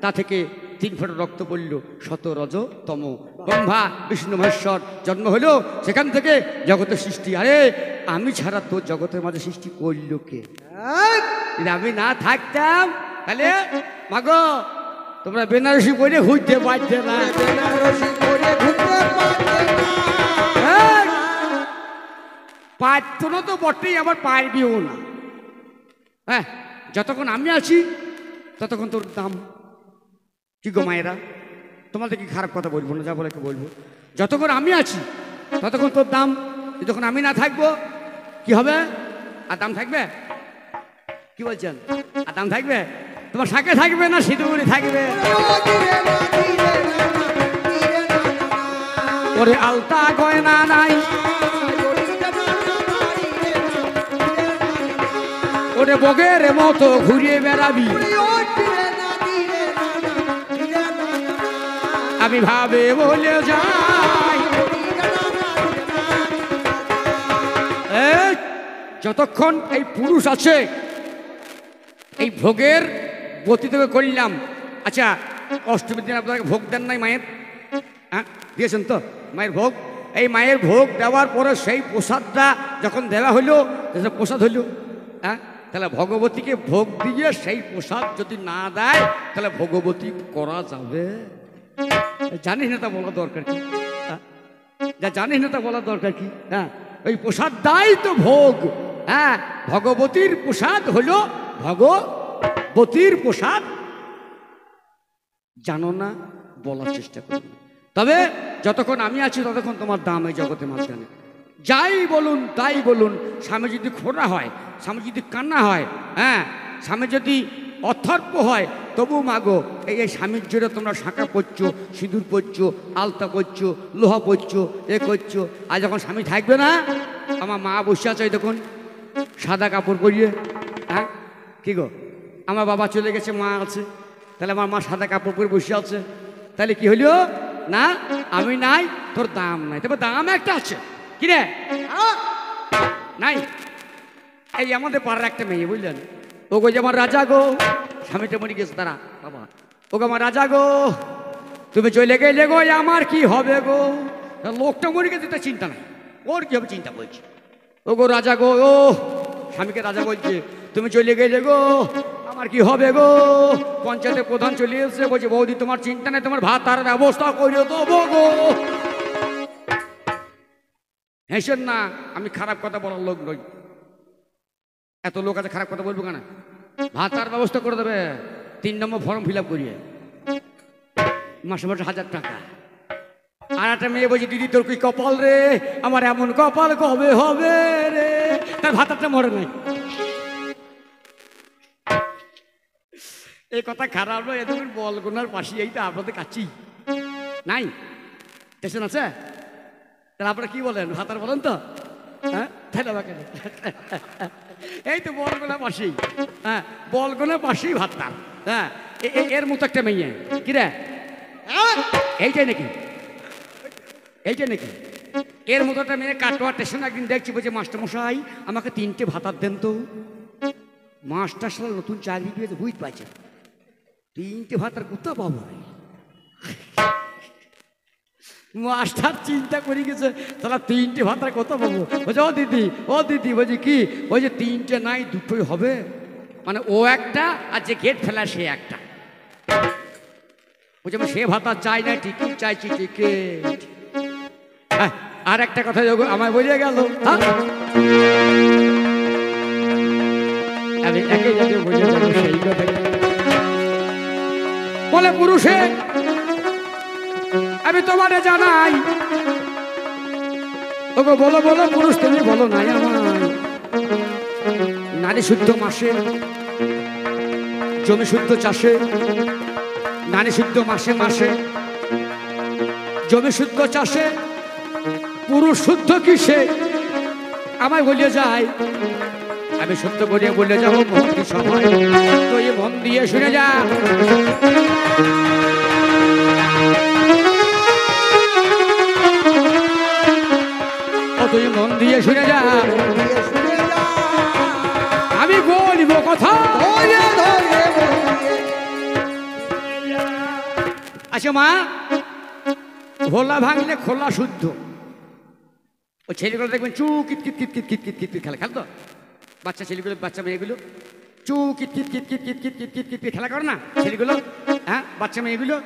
তা থেকে 3 ফোঁটা রক্ত পড়ল। শত রজ তম ব্রহ্মা বিষ্ণু মহেশ্বর জন্ম হলো, সেখান থেকে জগতের সৃষ্টি। আরে আমি ছাড়া তো জগতের মাঝে সৃষ্টি করল কে? আমি না থাকতাম তাহলে মাগো তোমরা বেনারসি পরে ঘুরতে পারতে না। পারতো না তো বটেই, আবার পারবিও না। হ্যাঁ, যতক্ষণ আমি আছি ততক্ষণ তোর দাম। কি গো মায়েরা, তোমাদের কি খারাপ কথা বলবো না, যা বলে বলবো। যতক্ষণ আমি আছি ততক্ষণ তোর দাম, যতক্ষণ আমি না থাকবো কি হবে? আর দাম থাকবে? কি বলছেন? আর দাম থাকবে? তোমার শাকে থাকবে না সিঁদুরে থাকবে? ওরে আলতা গয়না নাই, ওরে বগের মতো ঘুরিয়ে বেড়াবি, আমি ভাবে বলে যাই। যতক্ষণ এই পুরুষ আছে এই ভোগের গতি থেকে করলাম। আচ্ছা, অষ্টমীর দিন আপনাকে ভোগ দেন নাই মায়ের? হ্যাঁ দিয়েছেন তো মায়ের ভোগ। এই মায়ের ভোগ দেওয়ার পরে সেই প্রসাদটা যখন দেওয়া হইলো, প্রসাদ হইল, হ্যাঁ তাহলে ভগবতীকে ভোগ দিয়ে সেই প্রসাদ যদি না দেয় তাহলে ভগবতী করা যাবে? জানিস না তা বলা দরকার কি? যা জানিস না তা বলার দরকার কি? হ্যাঁ, ওই প্রসাদ দাই তো ভোগ। হ্যাঁ, ভগবতীর প্রসাদ হলো ভগবতীর প্রসাদ। জানো না, বলার চেষ্টা করো। তবে যতক্ষণ আমি আছি ততক্ষণ তোমার দাম এই জগতে মাঝখানে। যাই বলুন তাই বলুন, স্বামী যদি খোঁড়া হয়, স্বামী যদি কান্না হয়, হ্যাঁ, স্বামী যদি অথর্প হয়, তবু মাগো এই স্বামীর জোরে তোমরা শাঁখা পরছো, সিঁদুর পরছো, আলতা করছো, লোহা পরছো, এ করছো। আর যখন স্বামী থাকবে না, আমার মা বসে আছে দেখুন সাদা কাপড় পরিয়ে। হ্যাঁ, কি গো, আমার বাবা চলে গেছে, মা আছে, তাহলে আমার মা সাদা কাপড় পরে বসে আছে। তাহলে কি হলো না, আমি নাই, তোর দাম নাই। তবে দাম একটা আছে, কি রে? নাই। এই আমাদের পাড়ার একটা মেয়ে, বুঝলেন, ও গো যে আমার রাজা গো, স্বামীটা মরে গেছে তারা বাবা, ও গো আমার রাজা গো, তুমি চলে গেলে গো আমার কি হবে গো? লোকটা মরে গেছে, তার চিন্তা নাই, ওর কি হবে চিন্তা করছে। ও গো রাজা গো, ও স্বামীকে রাজা বলছে, তুমি চলে গেলে গো আমার কি হবে গো? পঞ্চায়েতের প্রধান চলে এসেছে, বলছে বৌদি তোমার চিন্তা নেই, তোমার ভাত তার ব্যবস্থা করে দেবো গো। হেসেন না, আমি খারাপ কথা বলার লোক নই। এত লোক আছে, খারাপ কথা বলবো কেন? ভাত তার ব্যবস্থা করে দেবে, 3 নম্বর ফর্ম ফিল আপ করিয়ে, মাসে মাসে 1000 টাকা। আর একটা মেয়ে বলছে, দিদি তোর কি কপাল রে, আমার এমন কপাল কবে হবে রে? তার ভাতারটা মরে নাই। এই কথা খারাপ নয়, এদের বলগোনার পাশে এই তো আপনাদের কাছেই নাই, স্টেশন আছে। তাহলে আপনারা কি বলেন, ভাতার বলেন তো? হ্যাঁ, তাহলে আমাকে এই তো বলগোনার পাশেই, হ্যাঁ, বলগোনার পাশেই ভাতার। হ্যাঁ, এর মতো একটা মেয়ে, কি রে এইটাই নাকি? এইটাই নাকি? এর মতো একটা মেয়ে কাটোয়া স্টেশন একদিন দেখছি, বলছে মাস্টারমশাই আমাকে 3টে ভাতার দেন তো। মাস্টার সাল নতুন চাকরি পেয়েছে, বুঝতে পারছে 3টে ভাতার কোথা পাবো? মাস্টার চিন্তা করে গেছে, তাহলে 3টে ভাতার কোথা পাবো? বলছে ও দিদি, ও দিদি, বলছি কি? বলছে 3টে নাই, 2টোই হবে। মানে ও একটা, আর যে গেট ফেলা সে একটা। বলছে আমি সে ভাতা চাই না, টিকিট চাইছি, টিকিট। হ্যাঁ, আর একটা কথা আমায় বলে গেল, আমি একে যাকে বলে যাবো সেই কথা বলে পুরুষে, আমি তোমারে জানাই, ওগো বলো বলো পুরুষ তুমি বলো নাই আমার। নারী শুদ্ধ মাসে, জমি শুদ্ধ চাষে, নারী শুদ্ধ মাসে মাসে, জমি শুদ্ধ চাষে, পুরুষ শুদ্ধ কিসে? আমায় বলিয়ে যায়, আমি সত্য করিয়া বলে যাবো মহতি সবাই, তুই মন দিয়ে শুনে যা। তুই মন দিয়ে শুনে যা, আমি বলিব কথা। আচ্ছা মা, খোলা ভাঙলে খোলা শুদ্ধ। ওই ছেলেগুলো দেখবেন চু kit kit kit kit kit kit kit kit খেলা, খেলতো বাচ্চা ছেলেগুলো, বাচ্চা মেয়েগুলো চু kit kit kit kit kit kit kit kit kit খেলা করে না ছেলেগুলো? হ্যাঁ, বাচ্চা মেয়েগুলো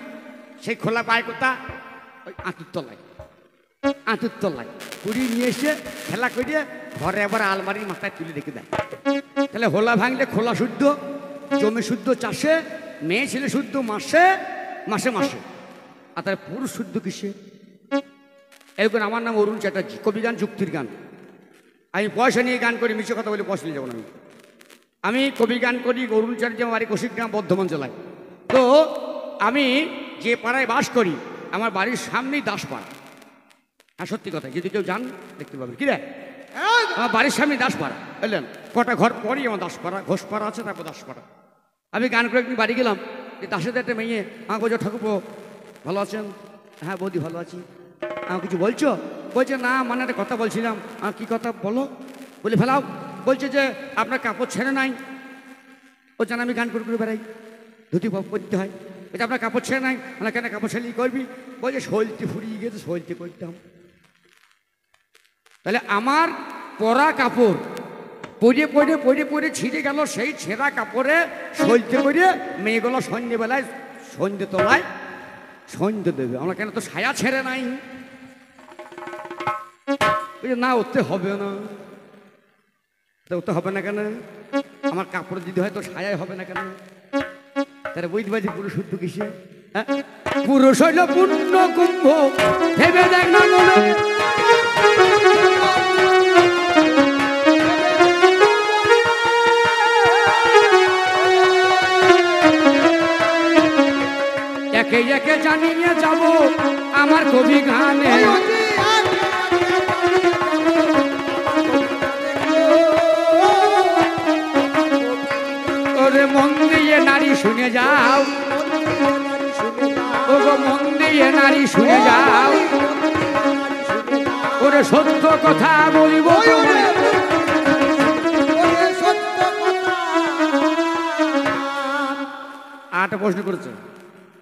সেই খোলা পায় কোথা? ওই আঁতুর তলায়, আঁতুর তলায় কুড়ি নিয়ে এসে খেলা করিয়ে ঘরে আবার আলমারির মাথায় তুলে রেখে দেয়। তাহলে হোলা ভাঙলে খোলা শুদ্ধ, জমি শুদ্ধ চাষে, মেয়ে ছেলে শুদ্ধ মাসে মাসে মাসে। আর তাহলে পুরুষ শুদ্ধ কিসে? এরকম আমার নাম অরুণ চ্যাটার্জি, কবি গান যুক্তির গান। আমি পয়সা নিয়ে গান করি, মিছে কথা বলে পয়সা নিয়ে যাবো না। আমি কবি গান করি, অরুণ চ্যাটার্জি আমার বাড়ি কৌশিকগ্রাম, বর্ধমান জেলায়। তো আমি যে পাড়ায় বাস করি, আমার বাড়ির সামনেই দাসপাড়া। হ্যাঁ সত্যি কথা, যদি কেউ যান দেখতে পাবেন। কি রে, আমার বাড়ির সামনে দাসপাড়া, বুঝলেন? কটা ঘর পরই আমার দাসপাড়া, ঘোষপাড়া আছে, তারপর দাসপাড়া। আমি গান করে একদিন বাড়ি গেলাম, দাসের একটা মেয়ে আমাকে বলছো ঠাকুরপো ভালো আছেন? হ্যাঁ বৌদি ভালো আছি। আমাকে কিছু বলছো? বলছে না, মানে একটা কথা বলছিলাম। কি কথা বলো? বলে ফেলাও। বলছে যে আপনার কাপড় ছেড়ে নাই। ও জান আমি গান করে করে বেড়াই, ধুতি করতে হয়। বলছে আপনার কাপড় ছেড়ে নাই। মানে কেন কাপড় ছেড়ে করবি? বলছে শৈলটি ফুরিয়ে গেছে, শৈলটি করতাম। তাহলে আমার পরা কাপড় পরে পরে পরে পরে ছিঁড়ে গেল সেই ছেঁড়া কাপড়ে সইতে করে মেয়েগুলো সন্ধ্যেবেলায় সন্ধ্যে তোলায় সন্ধ্যে দেবে। আমরা কেন তো সায়া ছেড়ে নাই, না ওতে হবে না, ওতে হবে না কেন? আমার কাপড় যদি হয় তো সায়াই হবে না কেন? তারা বুঝতে পারছি পুরুষ শুদ্ধ কিসে? হ্যাঁ, পুরুষ হইল পূর্ণ কুম্ভ, ভেবে দেখ না মনে। একে একে জানিয়ে যাব আমার কবি গানে, ওরে মন দিয়ে নারী শুনে যাও, ও গো মন দিয়ে নারী শুনে যাও, ওরে সত্য কথা বলিব। আটটা প্রশ্ন করেছে,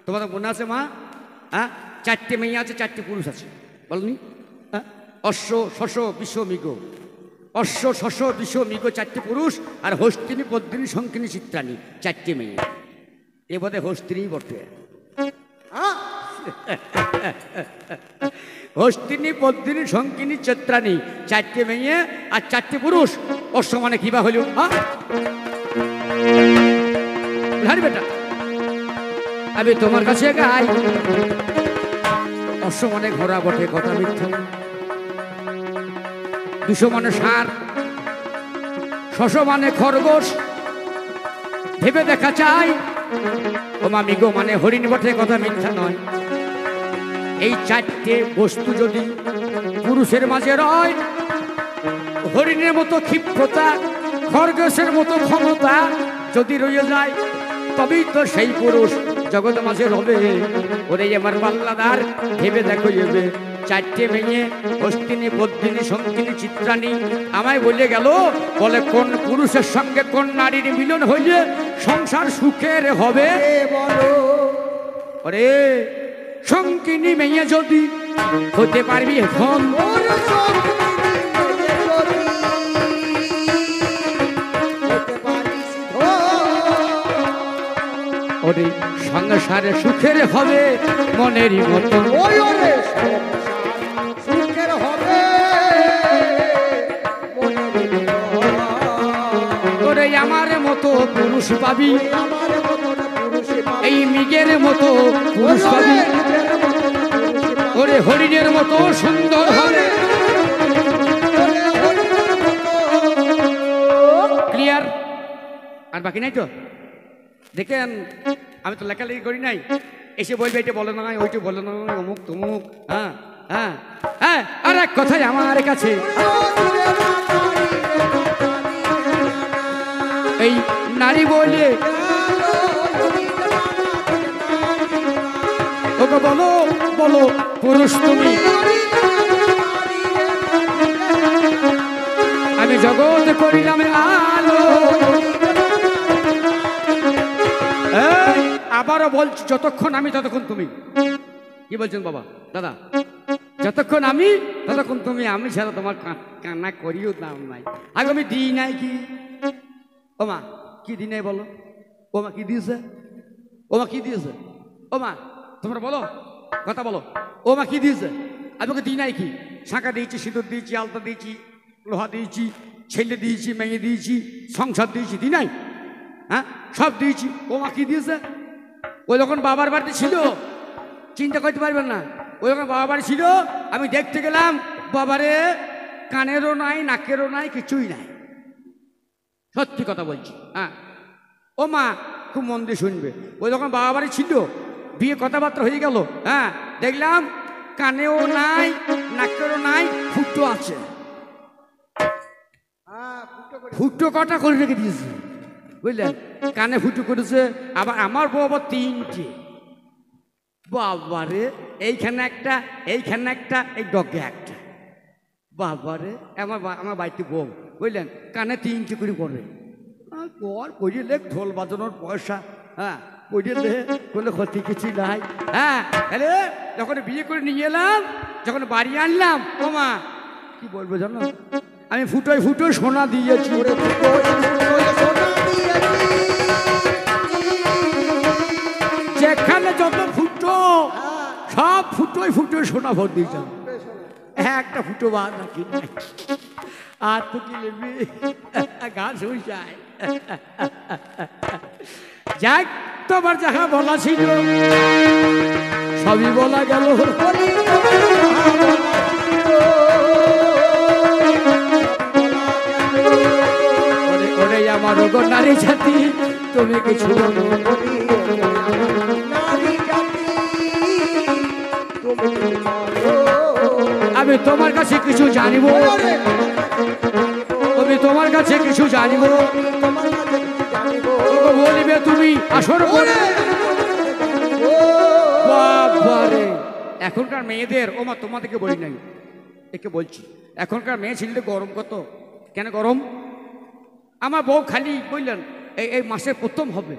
তোমাদের মনে আছে মা? হ্যাঁ, 4টে মেয়ে আছে, 4টে পুরুষ আছে, বলনি? হ্যাঁ, অশ্ব শশ বিশ্ব মৃগ, অশ্ব শশ বিশ্ব মৃগ 4টে পুরুষ, আর হস্তিনী পদ্মিনী শঙ্কিনী চিত্রাণী 4টে মেয়ে। এ বোধে হস্তিনী বটে। হস্তিনী পদ্মিনী শঙ্কিনী চিত্রাণী 4টে মেয়ে আর 4টে পুরুষ। অশ্ব মানে কিবা হইল? হ্যাঁ বেটা, আমি তোমার কাছে গাই, অশ্ব মানে ঘোড়া বটে, কথা মিথ্যা। 200 মানে ষাঁড়, শশ মানে খরগোশ, ভেবে দেখা চাই। ও মামিগো মানে হরিণ বটে, কথা মিথ্যা নয়। এই 4টে বস্তু যদি পুরুষের মাঝে রয়, হরিণের মতো ক্ষিপ্রতা, খরগোশের মতো ক্ষমতা যদি রয়ে যায়, তবেই তো সেই পুরুষ জগৎ মাঝে হবে। ওরে আমার পাল্লাদার, ভেবে দেখো এবে 4টে মেয়ে হস্তিনী পদ্মিনী শঙ্কিনী চিত্রাণী আমায় বলে গেল, বলে কোন পুরুষের সঙ্গে কোন নারীর মিলন হইলে সংসার সুখের হবে। ওরে শঙ্কিনী মেয়ে যদি হতে পারবি এখন, ওরে সংসারে সুখের হবে মনেরই মতো। ওরে আমার মতো পুরুষ পাবি, এই মৃগের মতো পুরুষ পাবি, ওরে হরিণের মতো সুন্দর হবে। ক্লিয়ার? আর বাকি নাই তো? দেখেন, আমি তো লেখালেখি করি নাই, এসে বলবে এটা বলে না, ওইটা বলে না, অমুক তমুক। হ্যাঁ হ্যাঁ হ্যাঁ, আর এক কথাই আমার কাছে এই নারী বলে ওকে বলো বলো পুরুষ তুমি, আমি জগৎ করিলাম আলো। আবারও বলছি, যতক্ষণ আমি ততক্ষণ তুমি। কি বলছেন বাবা দাদা? যতক্ষণ আমি ততক্ষণ তুমি, আমি ছাড়া তোমার কান্না করিও দাম নাই। আগে আমি দিই নাই কি? ও মা কি দিই নাই বলো? ও মা কি দিয়েছে? ও মা কি দিয়েছে? ও মা তোমরা বলো, কথা বলো। ও মা কি দিয়েছে? আমি ওকে দিই নাই কি? শাঁখা দিয়েছি, সিঁদুর দিয়েছি, আলতা দিয়েছি, লোহা দিয়েছি, ছেলে দিয়েছি, মেয়ে দিয়েছি, সংসার দিয়েছি, দিই নাই? হ্যাঁ, সব দিয়েছি। ও মা কি দিয়েছে? ও যখন বাবার বাড়িতে ছিল, চিন্তা করতে পারবেন না, ও যখন বাবার বাড়ি ছিল, আমি দেখতে গেলাম, বাবারে কানেরও নাই, নাকেরও নাই, কিছুই নাই। সত্যি কথা বলছি। হ্যাঁ, ও মা খুব মন দিয়ে শুনবে, ও যখন বাবা বাড়ি ছিল, বিয়ে কথাবার্তা হয়ে গেল, হ্যাঁ, দেখলাম কানেও নাই, নাকেরও নাই, ফুটো আছে। ফুটো কটা করে রেখে দিয়েছে, বুঝলেন? কানে ফুটো করেছে, আবার আমার বউ আবার 3টে। বাবারে, এইখানে একটা, এইখানে একটা, এই ডগে একটা। বাবারে, আমার বাড়িতে বউ, বুঝলেন, কানে 3টে করে পড়ে। পর পড়িয়ে লেখ, ঢোল বাজানোর পয়সা, হ্যাঁ, পড়িয়ে লে কোনো ক্ষতি কিছু নাই। হ্যাঁ, আরে যখন বিয়ে করে নিয়ে এলাম, যখন বাড়ি আনলাম, ও মা কি বলবো জানো, আমি ফুটোয় ফুটোয় সোনা দিয়েছি। ওরে ফুটোয় ফুটোয় সোনা দিয়েছি। যেখানে যত ফুটো সব ফুটোয় ফুটোয় সোনা ভর দিয়েছিলাম, একটা ফুটো বাদ রাখি নাই। আর তো কি নেবে, গাছ হয়ে যায়। যাক, তোমার যাহা বলা ছিল সবই বলা গেল। ওরে আমার ওগো নারী জাতি, তুমি কিছু বলো। আমি তোমার কাছে কিছু জানিব, আমি তোমার কাছে কিছু জানিব। বলিবে তুমি আসর করে। বাবারে, এখনকার মেয়েদের, ও মা তোমাদেরকে বলি নাই, একে বলছি, এখনকার মেয়ে ছেলেদের গরম কত। কেন গরম? আমার বউ খালি বললেন এই মাসের প্রথম হবে,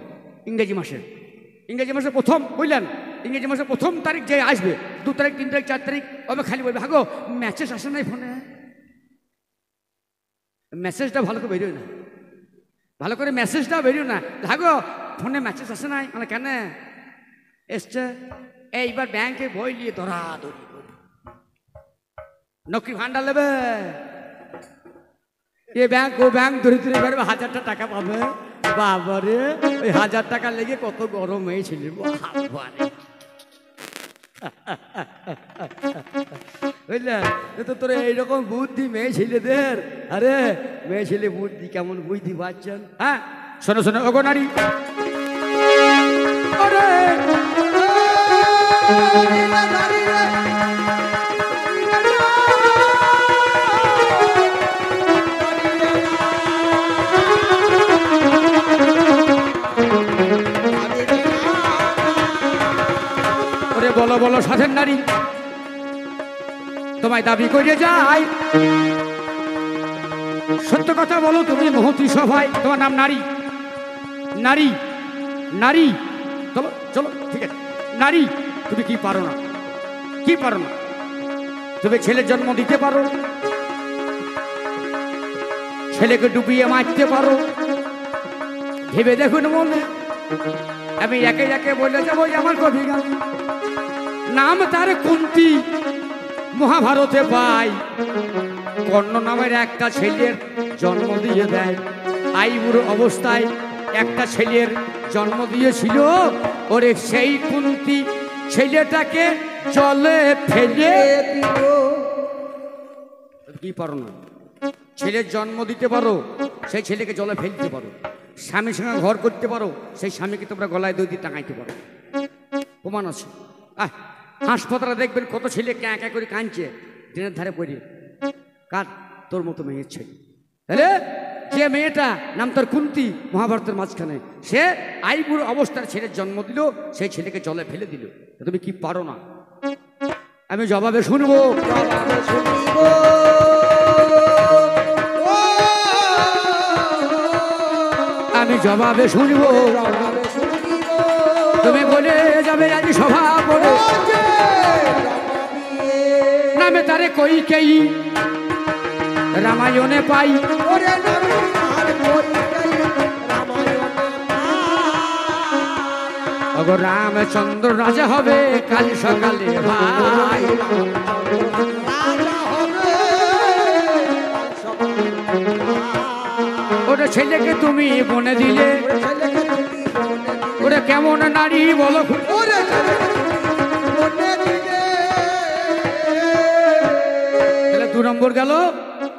ইংরেজি মাসের প্রথম বুঝলেন, ইংরেজি মাসের প্রথম তারিখ যে আসবে, 2 তারিখ 3 তারিখ 4 তারিখ, আমি খালি বলবে হাগো মেসেজ আসে নাই ফোনে, মেসেজটা ভালো করে বেরোয় না, ভালো করে মেসেজটা বেরোয় না, হাগো ফোনে মেসেজ আসে নাই। মানে কেন এসছে? এইবার ব্যাংকে বই নিয়ে ধরাধরি নকরি ভান্ডার নেবে, এ ব্যাংক ও ব্যাংক ধরে ধরে বেরোবে, 1000টা টাকা পাবে। বাবারে, ওই 1000 টাকা লেগে কত গরম হয়েছিল। বুঝলে তো, তোর এইরকম বুদ্ধি মেয়ে ছেলেদের। আরে মেয়ে ছেলে বুদ্ধি কেমন বুদ্ধি পাচ্ছেন? হ্যাঁ, শোনো শোনো ওগো নারী, বলো বলো সাধের নারী, তোমায় দাবি করে যাই, সত্য কথা বলো, তুমি মহতী সভায়, তোমার নাম নারী, নারী নারী, চলো চলো ঠিক আছে, নারী তুমি কি পারো না, কি পারো না? তুমি ছেলের জন্ম দিতে পারো, ছেলেকে ডুবিয়ে মারতে পারো, ভেবে দেখুন মনে। আমি একে একে বলে যাবো, আমার কবি গান নাম তার কুন্তী, মহাভারতে পাই। কর্ণ নামের একটা ছেলের জন্ম দিয়ে দেয়, আইবুড়ো অবস্থায় একটা ছেলের জন্ম দিয়েছিল। ওরে সেই কুন্তী ছেলেটাকে জলে ফেলে দিল। কি পারো না? ছেলের জন্ম দিতে পারো, সেই ছেলেকে জলে ফেলতে পারো, স্বামীর সঙ্গে ঘর করতে পারো, সেই স্বামীকে তোমরা গলায় দই দিয়ে টাঙাইতে পারো। প্রমাণ আছে। হাসপাতালে দেখবেন কত ছেলে ক্যাঁ ক্যাঁ করে কাঁদছে ট্রেনের ধারে পড়ে। কার? তোর মতো মেয়ের ছেলে। তাহলে যে মেয়েটা নাম তার কুন্তী, মহাভারতের মাঝখানে, সে আইবুড়ো অবস্থার ছেলের জন্ম দিল, সেই ছেলেকে জলে ফেলে দিল। তুমি কি পারো না? আমি জবাবে শুনবো, আমি জবাবে শুনবো। তুমি বলে যাবে আজ সভা বলে, নামে তারে কইকেয়ী, রামায়ণে পাই। অগো রামচন্দ্র রাজা হবে কাল সকালে ভাই। ওরে ছেলেকে তুমি বনে দিলে, ওরে কেমন নারী বলো? তাহলে 2 নম্বর গেল।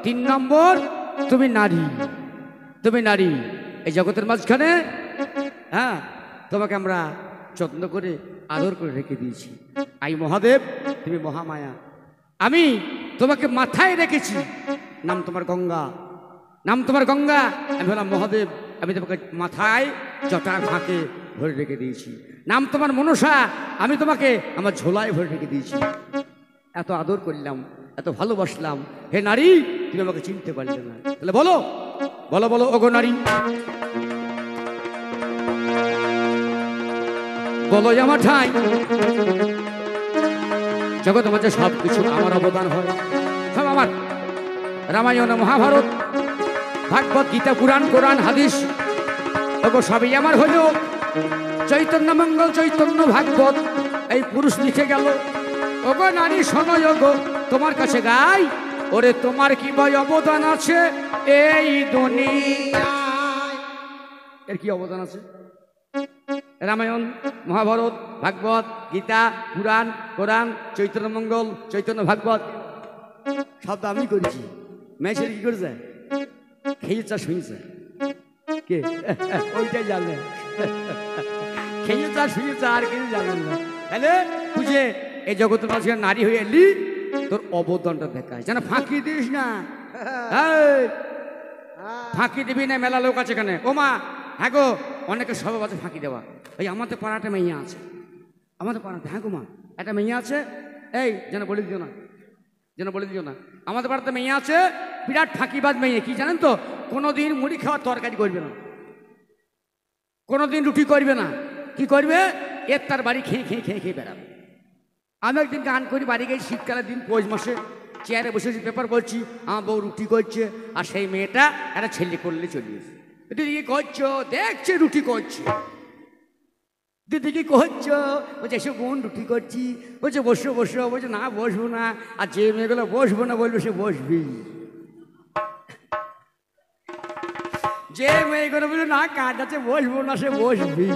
3 নম্বর, তুমি নারী, তুমি নারী এই জগতের মাঝখানে। হ্যাঁ, তোমাকে আমরা যত্ন করে আদর করে রেখে দিয়েছি। আই মহাদেব, তুমি মহামায়া। আমি তোমাকে মাথায় রেখেছি, নাম তোমার গঙ্গা, নাম তোমার গঙ্গা। আমি বললাম মহাদেব, আমি তোমাকে মাথায় জটার ফাঁকে ভরে রেখে দিয়েছি। নাম তোমার মনসা, আমি তোমাকে আমার ঝোলায় ভরে রেখে দিয়েছি। এত আদর করলাম, এত ভালোবাসলাম, হে নারী তুমি আমাকে চিনতে পারলে না। তাহলে বলো বলো বলো ওগো নারী, বলো আমার ঠাই জগৎ মাঝে সব কিছু আমার অবদান হয়, সব আমার। রামায়ণ মহাভারত ভাগবত গীতা পুরাণ কোরআন হাদিস ওগো সবই আমার হলো চৈতন্য মঙ্গল চৈতন্য ভাগবত এই পুরুষ লিখে গেল ওগো নারী শোনো ওগো তোমার কাছে গাই ওরে তোমার কি বই অবদান আছে এই দুনিয়ায় এর কি অবদান আছে রামায়ণ মহাভারত ভাগবত গীতা পুরাণ কোরআন চৈতন্য মঙ্গল চৈতন্য ভাগবত সব তো আমি করেছি মেয়েছেলে কি করেছে খেয়েছে শুয়েছে কে ওইটাই জানলেন খেয়েছে শুয়েছে আর কিছু জানলেন না তাহলে তুই যে এই জগতের মাঝে নারী হয়ে এলি তোর অবদানটা দেখায় যেন ফাঁকি দিস না ফাঁকি দিবি না মেলা লোক আছে এখানে ও মা হ্যাঁ গো অনেকে সব আছে ফাঁকি দেওয়া এই আমাদের পাড়াটা মেয়ে আছে আমাদের পাড়াতে হ্যাঁ গো মা একটা মেয়ে আছে এই যেন বলে দিও না যেন বলে দিও না আমাদের পাড়াতে মেয়ে আছে বিরাট ফাঁকিবাজ মেয়ে কি জানেন তো কোনোদিন মুড়ি খাওয়ার তরকারি করবে না কোনোদিন রুটি করবে না কি করবে এর তার বাড়ি খেয়ে খেয়ে খেয়ে খেয়ে বেড়াবে আমি একদিন গান করি বাড়ি গিয়ে শীতকালের দিন পৌষ মাসে চেয়ারে বসেছি পেপার করছি আমার বউ রুটি করছে আর সেই মেয়েটা একটা ছেলে করলে চলিয়েছে দিদি কি করছো দেখছে রুটি করছে দিদি কি করছো বলছে এসে বোন রুটি করছি বলছে বসো বসো বলছে না বসবো না আর যে মেয়েগুলো বসবো না বলবে সে বসবি যে মেয়েগুলো বলবে না কাজ আছে বসবো না সে বসবি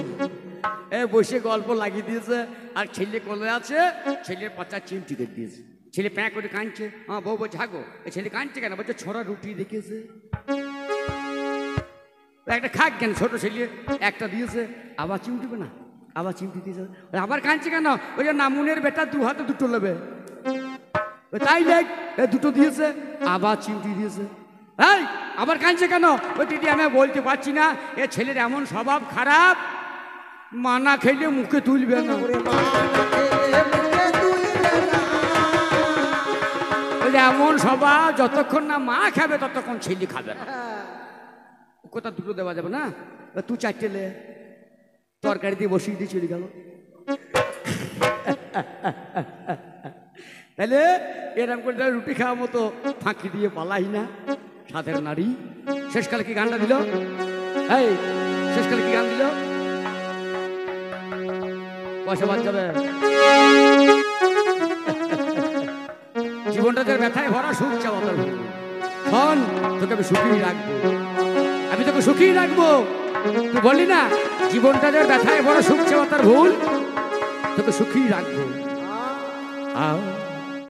এ বসে গল্প লাগিয়ে দিয়েছে আর ছেলে কোলে আছে ছেলের পাচার চিমটি করে দিয়েছে ছেলে প্যাঁ করে কাঁদছে হ্যাঁ বউ বলছে হাগো এই ছেলে কাঁদছে কেন বলছে ছোড়া রুটি দেখেছে একটা খাক কেন ছোট ছেলে একটা দিয়েছে আবার চিমটিবে না আবার চিমটি দিয়েছে আবার কাঁদছে কেন ওই যে নামুনের বেটা দু হাতে দুটো নেবে তাই দেখ দুটো দিয়েছে আবার চিমটি দিয়েছে এই আবার কাঁদছে কেন ওই দিদি আমি বলতে পারছি না এ ছেলের এমন স্বভাব খারাপ মানা খেলে মুখে তুলবে না এমন স্বভাব যতক্ষণ না মা খাবে ততক্ষণ ছেলে খাবে না কোথা দুটো দেওয়া যাবে না তুই চারটে লে তরকারি দিয়ে বসিয়ে দিয়ে চলে গেল তাহলে এরকম করে রুটি খাওয়ার মতো ফাঁকি দিয়ে পালাই না সাধের নারী শেষকালে কি গানটা দিল এই শেষকালে কি গান দিল পয়সা বাদ যাবে জীবনটাদের ব্যথায় ভরা সুখ চাওয়া তোর ধন তোকে আমি সুখী রাখবো আমি তোকে সুখী রাখবো তুই বললি না জীবনটাদের ব্যথায় ভরা সুখ চাওয়া তার ভুল তোকে সুখী রাখবো আও